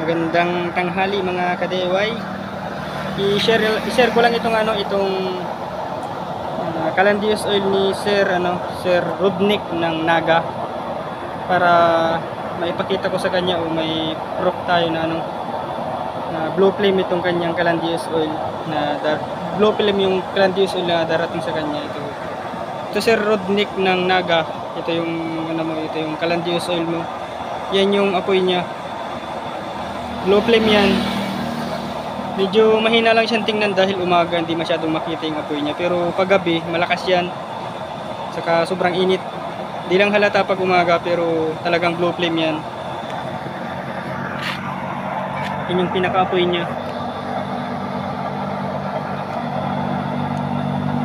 Magandang tanghali mga ka-DIY. I-share ko lang itong Calandius oil ni Sir Rudnick ng Naga para maipakita ko sa kanya o may proof tayo na na blue flame itong kanyang Calandius oil blue flame yung Calandius oil na darating sa kanya ito Sir Rudnick ng Naga. Ito yung ito yung Calandius oil mo. Yan yung apoy niya. Blue flame yan. Medyo mahina lang siyang tingnan dahil umaga hindi masyadong makita yung apoy niya. Pero paggabi malakas yan. Saka sobrang init. Di lang halata pag umaga pero talagang blue flame yan. Yun yung pinaka-apoy niya.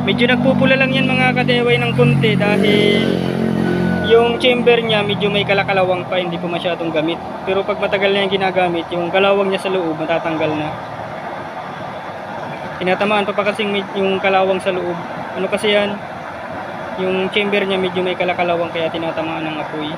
Medyo nagpupula lang yan mga ka-DIY ng konti dahil yung chamber niya medyo may kalakalawang pa, hindi po masyadong gamit. Pero pag matagal na yung ginagamit, yung kalawang niya sa loob matatanggal na. Tinatamaan pa kasing yung kalawang sa loob. Ano kasi yan? Yung chamber niya medyo may kalakalawang kaya tinatamaan ng apoy.